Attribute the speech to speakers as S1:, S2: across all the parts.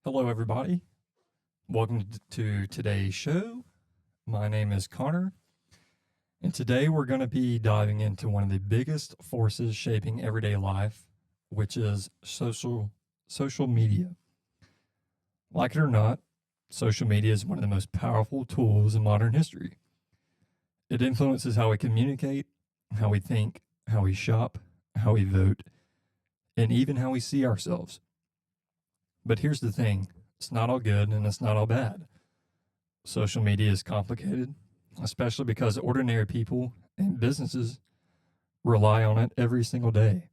S1: Hello, everybody. Welcome to today's show. My name is Connor, and today we're going to be diving into one of the biggest forces shaping everyday life, which is social media. Like it or not, social media is one of the most powerful tools in modern history. It influences how we communicate, how we think, how we shop, how we vote, and even how we see ourselves. But here's the thing. It's not all good and it's not all bad. Social media is complicated, especially because ordinary people and businesses rely on it every single day.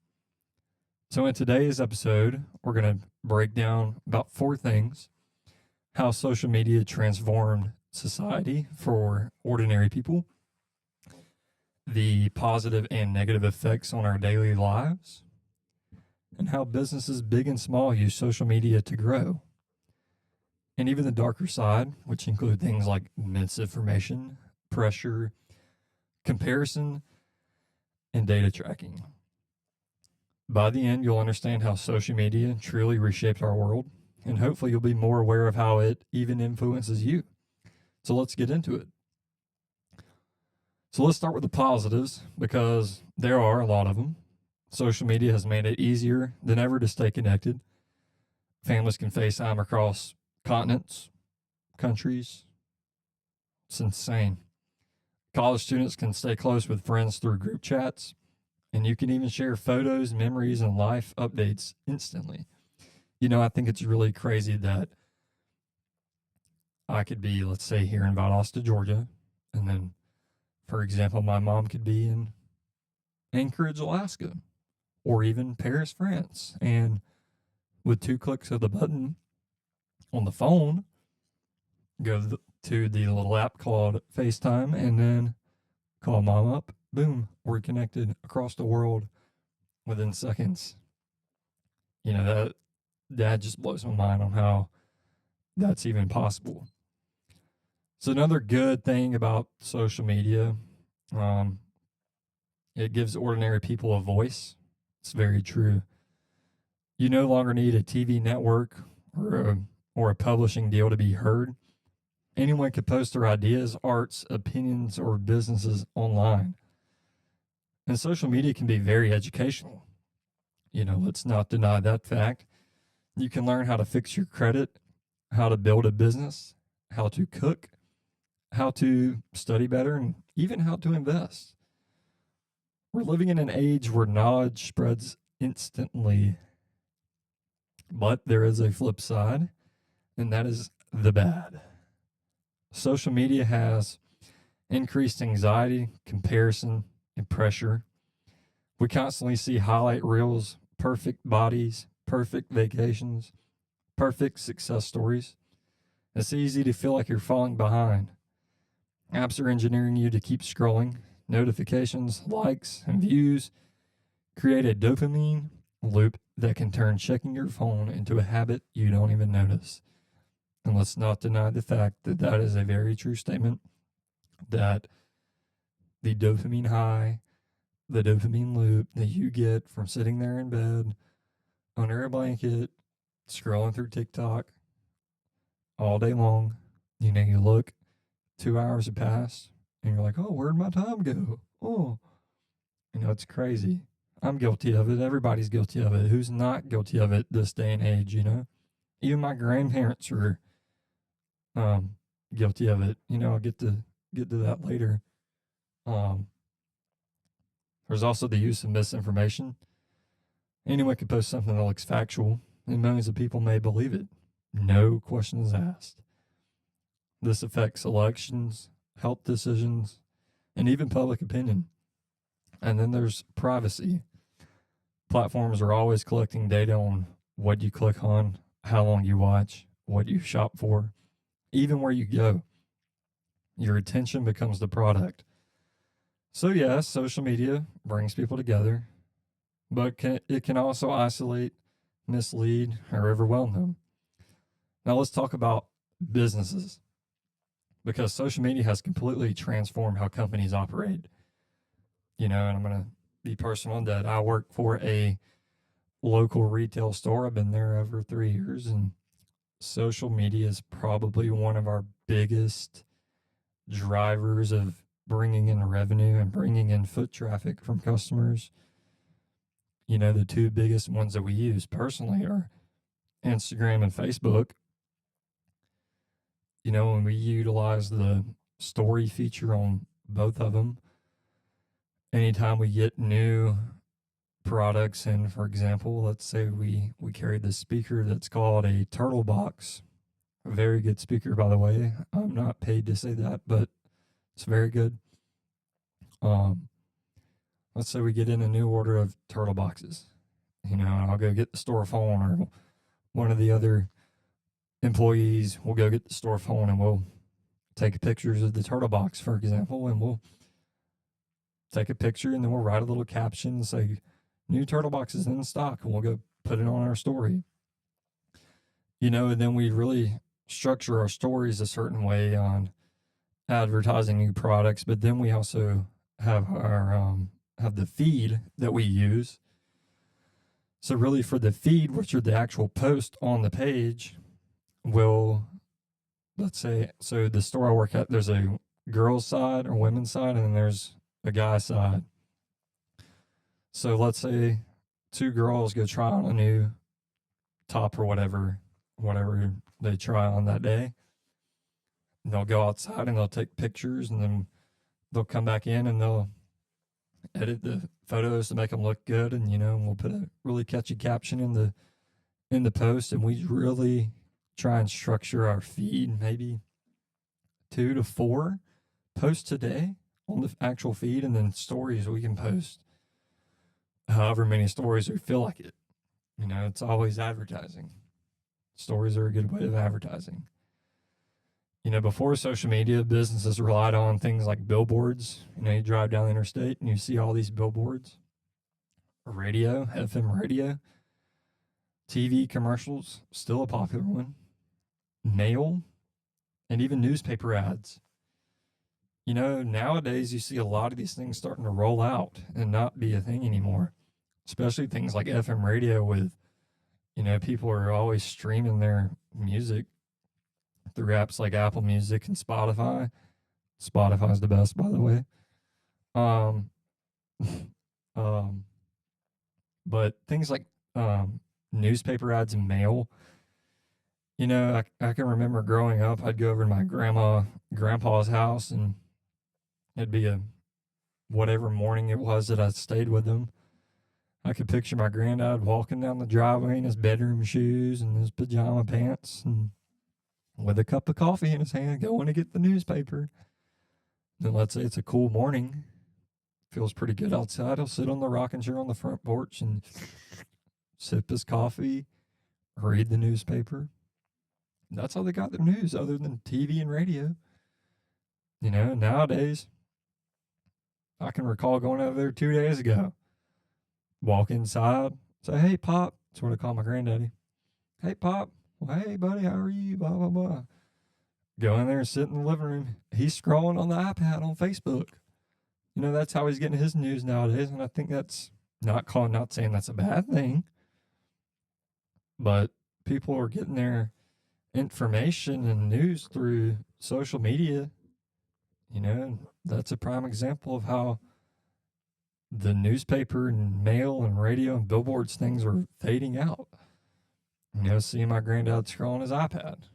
S1: So, in today's episode, we're going to break down about 4 things: how social media transformed society for ordinary people, the positive and negative effects on our daily lives, and how businesses big and small use social media to grow. And even the darker side, which include things like misinformation, pressure, comparison, and data tracking. By the end, you'll understand how social media truly reshaped our world, and hopefully you'll be more aware of how it even influences you. So let's get into it. So let's start with the positives, because there are a lot of them. Social media has made it easier than ever to stay connected. Families can FaceTime across continents, countries. It's insane. College students can stay close with friends through group chats, and you can even share photos, memories, and life updates instantly. I think it's really crazy that I could be, let's say, here in Valdosta, Georgia, and then, for example, my mom could be in Anchorage, Alaska, or even Paris, France, and with 2 clicks of the button on the phone, go to the little app called FaceTime, and then call mom up. Boom, we're connected across the world within seconds. That just blows my mind on how that's even possible. So another good thing about social media, it gives ordinary people a voice. It's very true. You no longer need a TV network or a publishing deal to be heard. Anyone could post their ideas, arts, opinions, or businesses online. And social media can be very educational. Let's not deny that fact. You can learn how to fix your credit, how to build a business, how to cook, how to study better, and even how to invest. We're living in an age where knowledge spreads instantly. But there is a flip side, and that is the bad. Social media has increased anxiety, comparison, and pressure. We constantly see highlight reels, perfect bodies, perfect vacations, perfect success stories. It's easy to feel like you're falling behind. Apps are engineering you to keep scrolling. Notifications, likes, and views create a dopamine loop that can turn checking your phone into a habit you don't even notice. And let's not deny the fact that that is a very true statement, that the dopamine high, the dopamine loop that you get from sitting there in bed under a blanket, scrolling through TikTok all day long. You look, 2 hours have passed, and you're like, oh, where'd my time go? Oh, it's crazy. I'm guilty of it. Everybody's guilty of it. Who's not guilty of it this day and age, Even my grandparents were guilty of it. I'll get to that later. There's also the use of misinformation. Anyone can post something that looks factual, and millions of people may believe it. No questions asked. This affects elections, health decisions, and even public opinion. And then there's privacy. Platforms are always collecting data on what you click on, how long you watch, what you shop for, even where you go. Your attention becomes the product. So yes, social media brings people together, but it can also isolate, mislead, or overwhelm them. Now let's talk about businesses, because social media has completely transformed how companies operate. And I'm going to be personal that I work for a local retail store. I've been there over 3 years, and social media is probably one of our biggest drivers of bringing in revenue and bringing in foot traffic from customers. The two biggest ones that we use personally are Instagram and Facebook. When we utilize the story feature on both of them, anytime we get new products in, for example, let's say we carry this speaker that's called a Turtle Box. A very good speaker, by the way. I'm not paid to say that, but it's very good. Let's say we get in a new order of turtle boxes, and I'll go get the store phone, or one of the other employees will go get the store phone, and we'll take pictures of the turtle box, for example, and we'll take a picture and then we'll write a little caption and say, new turtle boxes in stock, and we'll go put it on our story. And then we really structure our stories a certain way on advertising new products, but then we also have have the feed that we use. So really for the feed, which are the actual post on the page, let's say, so the store I work at, there's a girls side or women's side, and then there's a guy side. So let's say two girls go try on a new top or whatever they try on that day. And they'll go outside and they'll take pictures, and then they'll come back in and they'll edit the photos to make them look good. And, we'll put a really catchy caption in the post, and we really try and structure our feed maybe 2 to 4 posts a day on the actual feed, and then stories we can post however many stories we feel like it. It's always advertising. Stories are a good way of advertising. Before social media, businesses relied on things like billboards. You drive down the interstate and you see all these billboards. Radio, FM radio, TV commercials, still a popular one. Mail, and even newspaper ads. Nowadays you see a lot of these things starting to roll out and not be a thing anymore. Especially things like FM radio with, people are always streaming their music through apps like Apple Music and Spotify. Spotify's the best, by the way. But things like newspaper ads and mail, I can remember growing up, I'd go over to my grandpa's house, and it'd be a whatever morning it was that I stayed with them. I could picture my granddad walking down the driveway in his bedroom shoes and his pajama pants, and with a cup of coffee in his hand, going to get the newspaper. Then let's say it's a cool morning, feels pretty good outside. He'll sit on the rocking chair on the front porch and sip his coffee, read the newspaper. That's how they got their news, other than TV and radio. Nowadays, I can recall going over there 2 days ago. Walk inside, say, hey, Pop. That's what I call my granddaddy. Hey, Pop. Well, hey, buddy, how are you? Blah, blah, blah. Go in there and sit in the living room. He's scrolling on the iPad on Facebook. That's how he's getting his news nowadays. And I think that's not saying that's a bad thing. But people are getting their information and news through social media. That's a prime example of how the newspaper and mail and radio and billboards things are fading out. Seeing my granddad scrolling his iPad,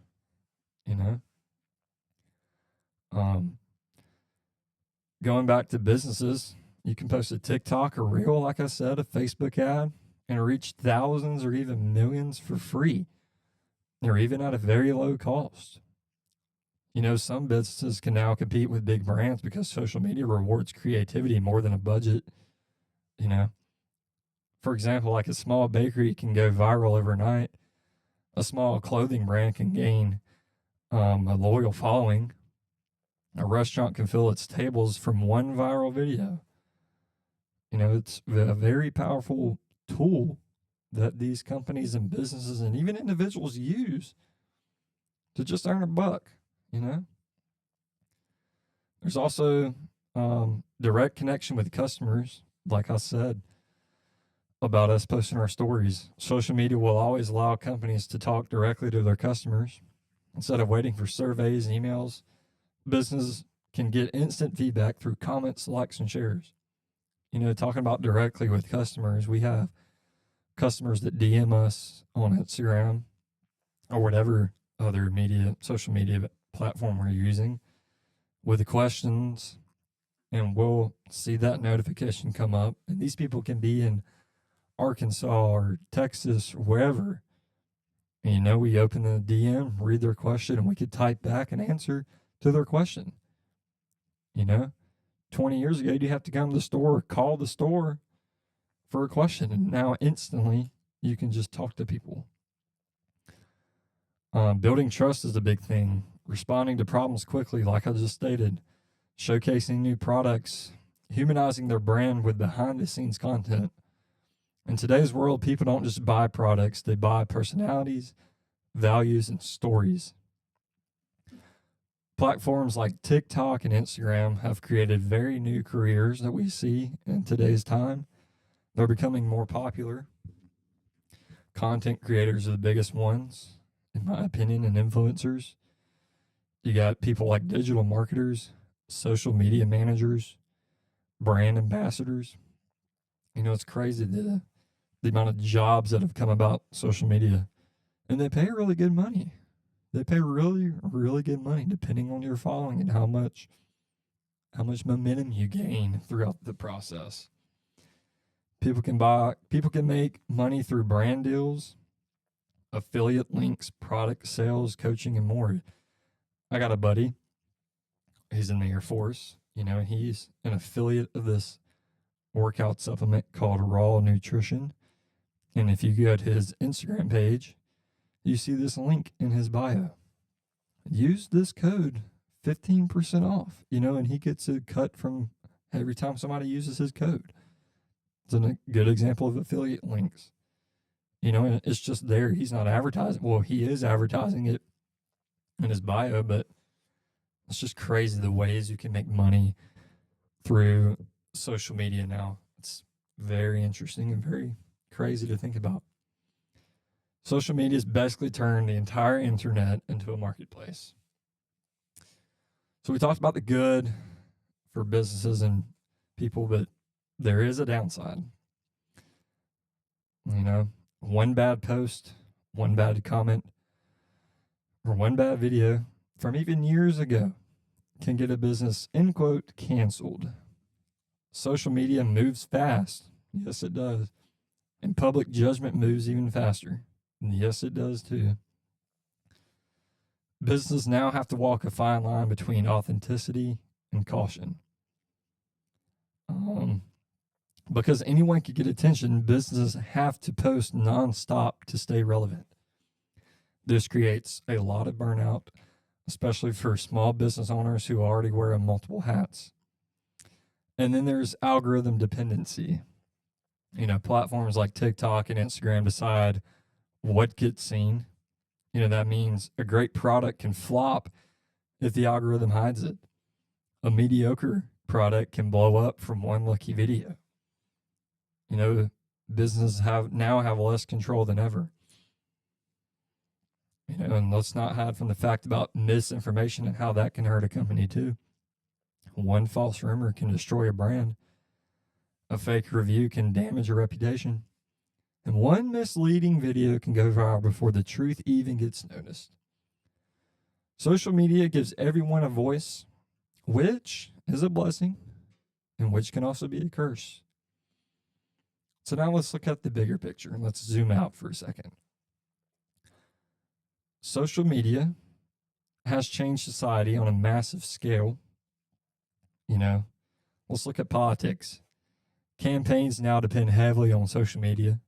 S1: going back to businesses, you can post a TikTok or reel, like I said, a Facebook ad, and reach thousands or even millions for free, or even at a very low cost. Some businesses can now compete with big brands because social media rewards creativity more than a budget. For example, like a small bakery can go viral overnight. A small clothing brand can gain a loyal following. A restaurant can fill its tables from one viral video. It's a very powerful tool that these companies and businesses and even individuals use to just earn a buck. There's also direct connection with customers. Like I said, about us posting our stories. Social media will always allow companies to talk directly to their customers instead of waiting for surveys and emails. Businesses can get instant feedback through comments, likes, and shares. Talking about directly with customers, we have customers that DM us on Instagram or whatever other social media platform we're using with the questions, and we'll see that notification come up. And these people can be in Arkansas or Texas or wherever. And, we open the DM, read their question, and we could type back an answer to their question. 20 years ago, you have to come to the store, call the store for a question, and now instantly you can just talk to people. Building trust is a big thing. Responding to problems quickly, like I just stated, showcasing new products, humanizing their brand with behind-the-scenes content. In today's world, people don't just buy products, they buy personalities, values, and stories. Platforms like TikTok and Instagram have created very new careers that we see in today's time. They're becoming more popular. Content creators are the biggest ones, in my opinion, and influencers. You got people like digital marketers, social media managers, brand ambassadors. It's crazy the amount of jobs that have come about social media, and they pay really good money. They pay really, really good money depending on your following and how much momentum you gain throughout the process. People can make money through brand deals, affiliate links, product sales, coaching, and more. I got a buddy. He's in the Air Force. He's an affiliate of this workout supplement called Raw Nutrition. And if you go to his Instagram page, you see this link in his bio. Use this code, 15% off, and he gets a cut from every time somebody uses his code. It's a good example of affiliate links. And it's just there. He's not advertising. Well, he is advertising it in his bio, but it's just crazy the ways you can make money through social media now. It's very interesting and very crazy to think about. Social media has basically turned the entire internet into a marketplace. So we talked about the good for businesses and people, but there is a downside. One bad post, one bad comment, or one bad video from even years ago can get a business, end quote, canceled. Social media moves fast. Yes, it does. And public judgment moves even faster. And yes, it does too. Businesses now have to walk a fine line between authenticity and caution. Because anyone can get attention, businesses have to post nonstop to stay relevant. This creates a lot of burnout, especially for small business owners who already wear multiple hats. And then there's algorithm dependency. Platforms like TikTok and Instagram decide what gets seen. That means a great product can flop if the algorithm hides it. A mediocre product can blow up from one lucky video. Businesses now have less control than ever. And let's not hide from the fact about misinformation and how that can hurt a company too. One false rumor can destroy a brand. A fake review can damage a reputation. And one misleading video can go viral before the truth even gets noticed. Social media gives everyone a voice, which is a blessing, and which can also be a curse. So now let's look at the bigger picture and let's zoom out for a second. Social media has changed society on a massive scale. Let's look at politics. Campaigns now depend heavily on social media.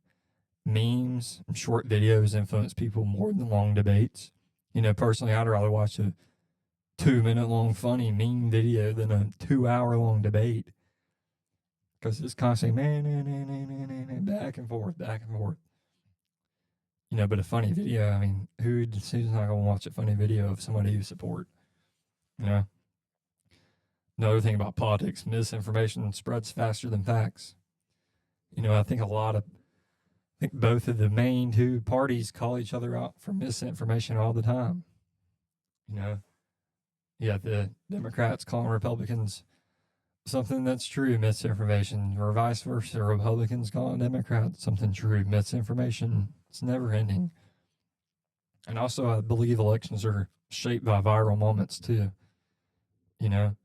S1: Memes and short videos influence people more than long debates. Personally, I'd rather watch a 2-minute long funny meme video than a 2-hour-long debate. Because it's constantly back and forth. But a funny video, who's not going to watch a funny video of somebody you support? Another thing about politics, misinformation spreads faster than facts. I think a lot of think both of the main two parties call each other out for misinformation all the time. You know, you got the Democrats calling Republicans something that's true misinformation, or vice versa. Republicans calling Democrats something true misinformation. It's never ending. And also, I believe elections are shaped by viral moments too. You know,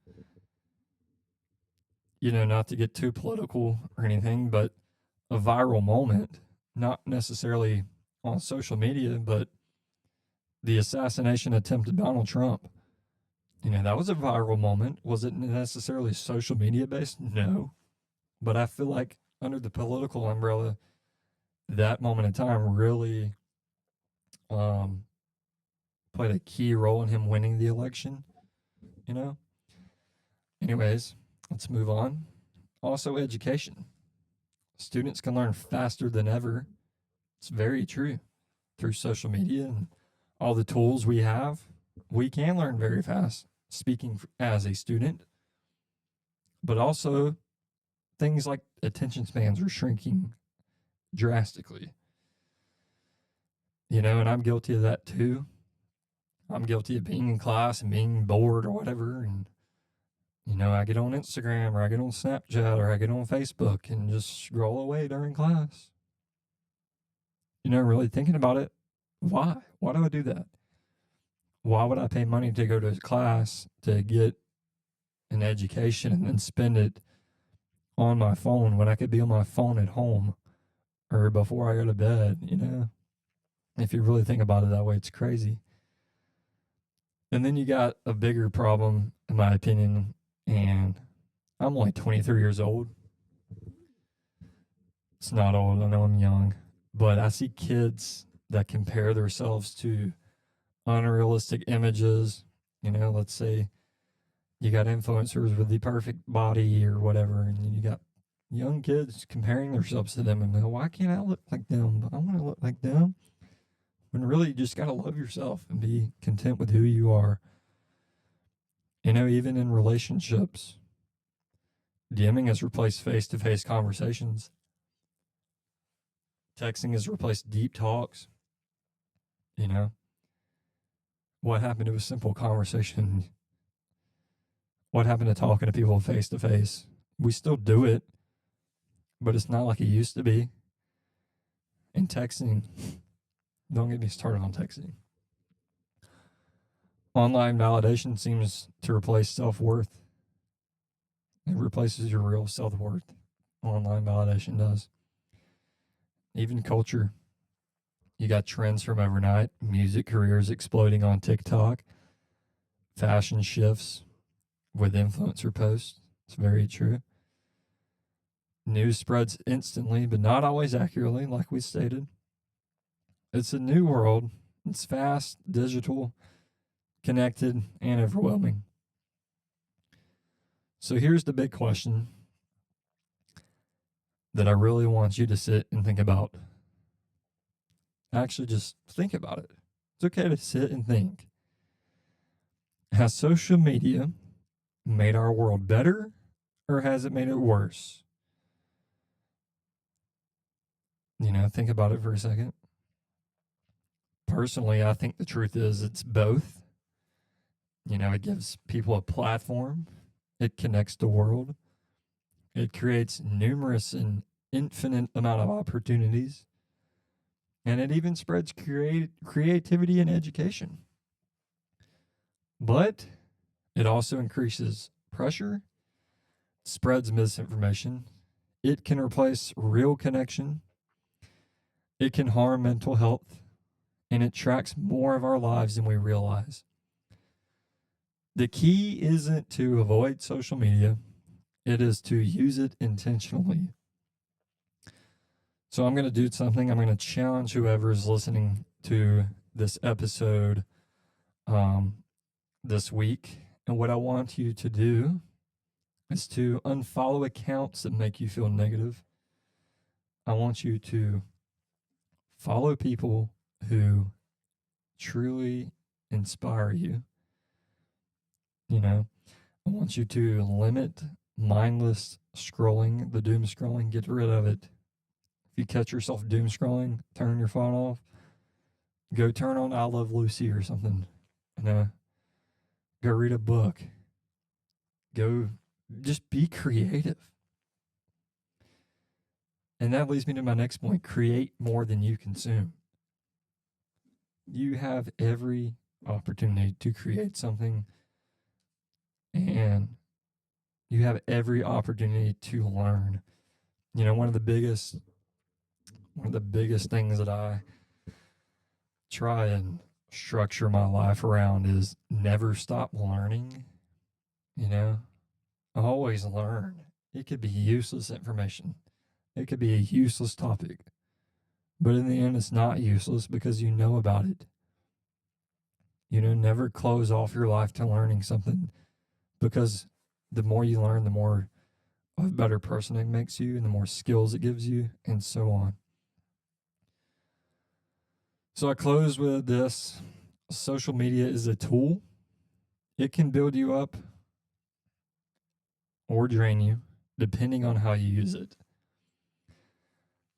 S1: not to get too political or anything, but a viral moment, not necessarily on social media, but the assassination attempt of Donald Trump. That was a viral moment. Was it necessarily social media based? No. But I feel like under the political umbrella, that moment in time really played a key role in him winning the election, you know? Anyways, let's move on. Also, education. Students can learn faster than ever. It's very true. Through social media and all the tools we have, we can learn very fast, speaking as a student. But also, things like attention spans are shrinking drastically. And I'm guilty of that too. I'm guilty of being in class and being bored or whatever. And, I get on Instagram or I get on Snapchat or I get on Facebook and just scroll away during class. Really thinking about it, why? Why do I do that? Why would I pay money to go to class to get an education and then spend it on my phone when I could be on my phone at home or before I go to bed? If you really think about it that way, it's crazy. And then you got a bigger problem, in my opinion, and I'm only 23 years old. It's not old, I know I'm young, but I see kids that compare themselves to unrealistic images. Let's say you got influencers with the perfect body or whatever, and you got young kids comparing themselves to them and go, why can't I look like them? I want to look like them. When really you just got to love yourself and be content with who you are. Even in relationships, DMing has replaced face-to-face conversations. Texting has replaced deep talks. What happened to a simple conversation? What happened to talking to people face-to-face? We still do it, but it's not like it used to be. And texting, don't get me started on texting. Online validation seems to replace self-worth. It replaces your real self-worth. Online validation does. Even culture. You got trends from overnight. Music careers exploding on TikTok. Fashion shifts with influencer posts. It's very true. News spreads instantly, but not always accurately, like we stated. It's a new world. It's fast, digital, connected, and overwhelming. So here's the big question that I really want you to sit and think about. Actually, just think about it. It's okay to sit and think. Has social media made our world better, or has it made it worse? Think about it for a second. Personally, I think the truth is it's both. It gives people a platform. It connects the world. It creates numerous and infinite amount of opportunities. And it even spreads creativity and education. But it also increases pressure, spreads misinformation. It can replace real connection. It can harm mental health. And it tracks more of our lives than we realize. The key isn't to avoid social media. It is to use it intentionally. So I'm going to do something. I'm going to challenge whoever is listening to this episode this week. And what I want you to do is to unfollow accounts that make you feel negative. I want you to follow people who truly inspire you. I want you to limit mindless scrolling, the doom scrolling, get rid of it If you catch yourself doom scrolling, turn your phone off. Go turn on I Love Lucy or something. Go read a book. Go just be creative. And that leads me to my next point. Create more than you consume. You have every opportunity to create something, and you have every opportunity to learn. One of the biggest things that I try and structure my life around is never stop learning. Always learn. It could be useless information. It could be a useless topic. But in the end, it's not useless because you know about it. Never close off your life to learning something, because the more you learn, the more of a better person it makes you, and the more skills it gives you, and so on. So I close with this. Social media is a tool. It can build you up or drain you, depending on how you use it.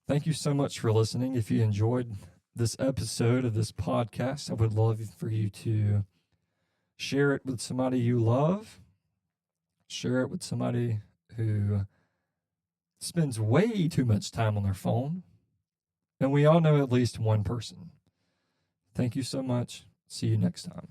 S1: Thank you so much for listening. If you enjoyed this episode of this podcast, I would love for you to share it with somebody you love. Share it with somebody who spends way too much time on their phone. And we all know at least one person. Thank you so much. See you next time.